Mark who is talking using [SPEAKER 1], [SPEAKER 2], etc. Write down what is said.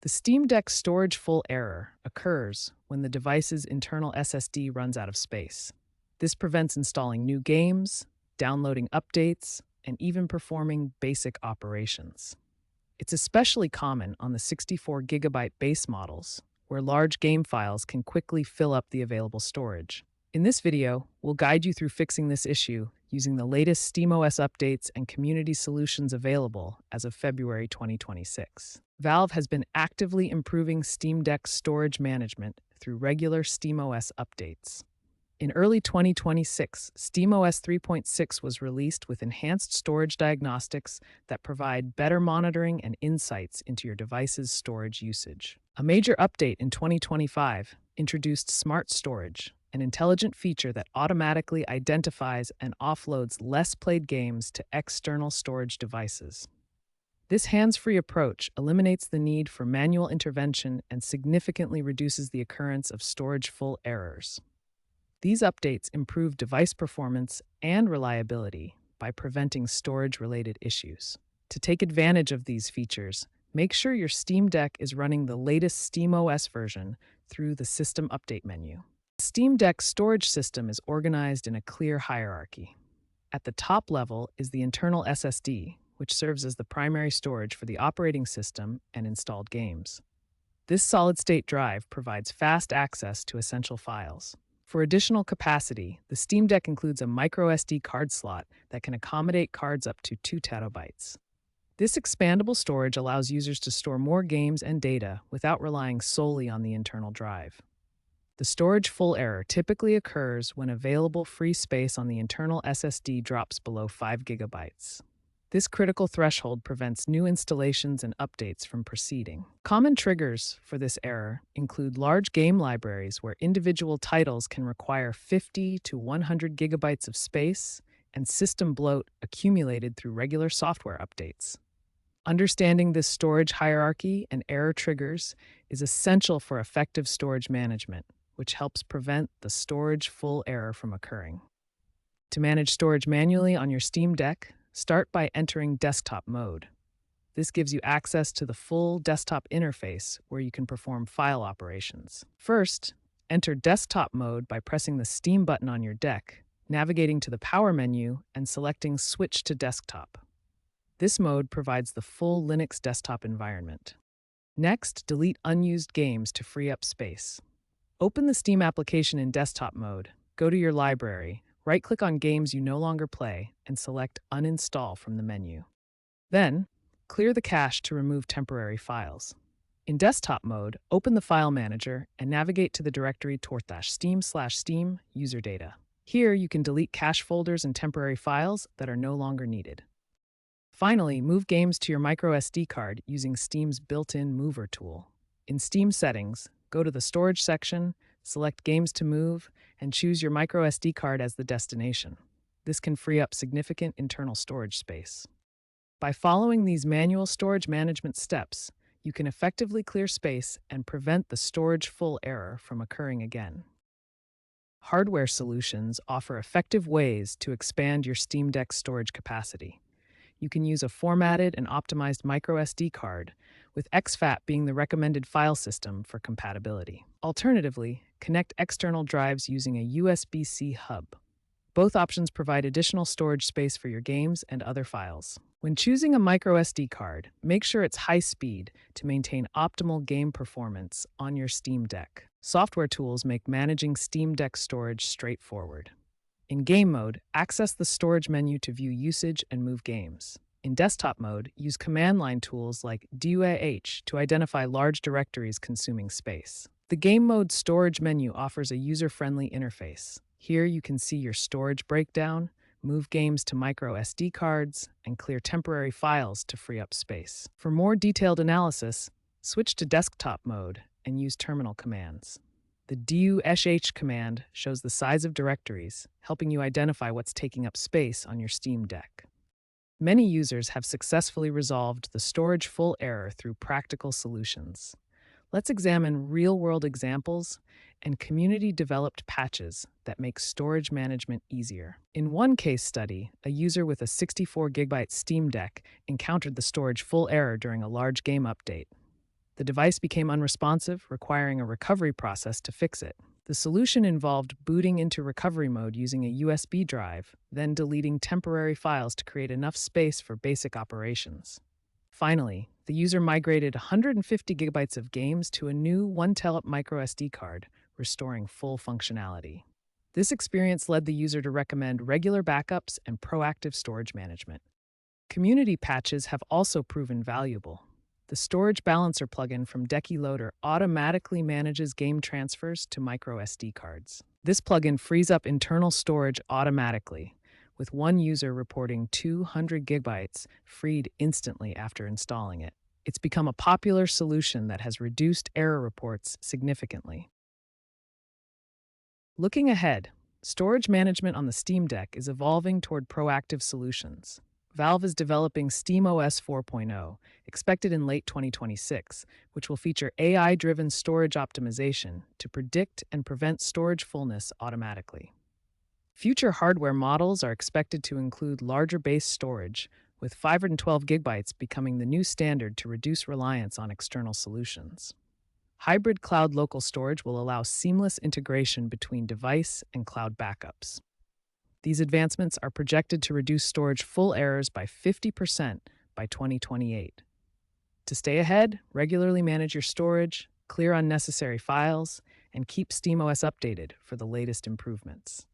[SPEAKER 1] The Steam Deck storage full error occurs when the device's internal SSD runs out of space. This prevents installing new games, downloading updates, and even performing basic operations. It's especially common on the 64 GB base models, where large game files can quickly fill up the available storage. In this video, we'll guide you through fixing this issue using the latest SteamOS updates and community solutions available as of February 2026. Valve has been actively improving Steam Deck's storage management through regular SteamOS updates. In early 2026, SteamOS 3.6 was released with enhanced storage diagnostics that provide better monitoring and insights into your device's storage usage. A major update in 2025 introduced Smart Storage, an intelligent feature that automatically identifies and offloads less played games to external storage devices. This hands-free approach eliminates the need for manual intervention and significantly reduces the occurrence of storage full errors. These updates improve device performance and reliability by preventing storage-related issues. To take advantage of these features, make sure your Steam Deck is running the latest SteamOS version through the System Update menu. The Steam Deck's storage system is organized in a clear hierarchy. At the top level is the internal SSD, which serves as the primary storage for the operating system and installed games. This solid-state drive provides fast access to essential files. For additional capacity, the Steam Deck includes a microSD card slot that can accommodate cards up to 2 terabytes. This expandable storage allows users to store more games and data without relying solely on the internal drive. The storage full error typically occurs when available free space on the internal SSD drops below 5 gigabytes. This critical threshold prevents new installations and updates from proceeding. Common triggers for this error include large game libraries where individual titles can require 50 to 100 gigabytes of space and system bloat accumulated through regular software updates. Understanding this storage hierarchy and error triggers is essential for effective storage management, which helps prevent the storage full error from occurring. To manage storage manually on your Steam Deck, start by entering desktop mode. This gives you access to the full desktop interface where you can perform file operations. First, enter desktop mode by pressing the Steam button on your deck, navigating to the power menu, and selecting Switch to Desktop. This mode provides the full Linux desktop environment. Next, delete unused games to free up space. Open the Steam application in desktop mode, go to your library, right-click on games you no longer play, and select Uninstall from the menu. Then, clear the cache to remove temporary files. In desktop mode, open the File Manager and navigate to the directory /steam/steam user data. Here, you can delete cache folders and temporary files that are no longer needed. Finally, move games to your microSD card using Steam's built-in Mover tool. In Steam Settings, go to the Storage section, select Games to Move, and choose your microSD card as the destination. This can free up significant internal storage space. By following these manual storage management steps, you can effectively clear space and prevent the storage full error from occurring again. Hardware solutions offer effective ways to expand your Steam Deck storage capacity. You can use a formatted and optimized microSD card, with exFAT being the recommended file system for compatibility. Alternatively, connect external drives using a USB-C hub. Both options provide additional storage space for your games and other files. When choosing a microSD card, make sure it's high speed to maintain optimal game performance on your Steam Deck. Software tools make managing Steam Deck storage straightforward. In game mode, access the storage menu to view usage and move games. In desktop mode, use command line tools like DUAH to identify large directories consuming space. The game mode storage menu offers a user-friendly interface. Here you can see your storage breakdown, move games to micro SD cards, and clear temporary files to free up space. For more detailed analysis, switch to desktop mode and use terminal commands. The DUSH command shows the size of directories, helping you identify what's taking up space on your Steam Deck. Many users have successfully resolved the storage full error through practical solutions. Let's examine real-world examples and community-developed patches that make storage management easier. In one case study, a user with a 64 GB Steam Deck encountered the storage full error during a large game update. The device became unresponsive, requiring a recovery process to fix it. The solution involved booting into recovery mode using a USB drive, then deleting temporary files to create enough space for basic operations. Finally, the user migrated 150 gigabytes of games to a new 1 TB micro SD card, restoring full functionality. This experience led the user to recommend regular backups and proactive storage management. Community patches have also proven valuable. The Storage Balancer plugin from DekiLoader automatically manages game transfers to micro SD cards. This plugin frees up internal storage automatically, with one user reporting 200 gigabytes freed instantly after installing it. It's become a popular solution that has reduced error reports significantly. Looking ahead, storage management on the Steam Deck is evolving toward proactive solutions. Valve is developing SteamOS 4.0, expected in late 2026, which will feature AI-driven storage optimization to predict and prevent storage fullness automatically. Future hardware models are expected to include larger base storage, with 512 gigabytes becoming the new standard to reduce reliance on external solutions. Hybrid cloud local storage will allow seamless integration between device and cloud backups. These advancements are projected to reduce storage full errors by 50% by 2028. To stay ahead, regularly manage your storage, clear unnecessary files, and keep SteamOS updated for the latest improvements.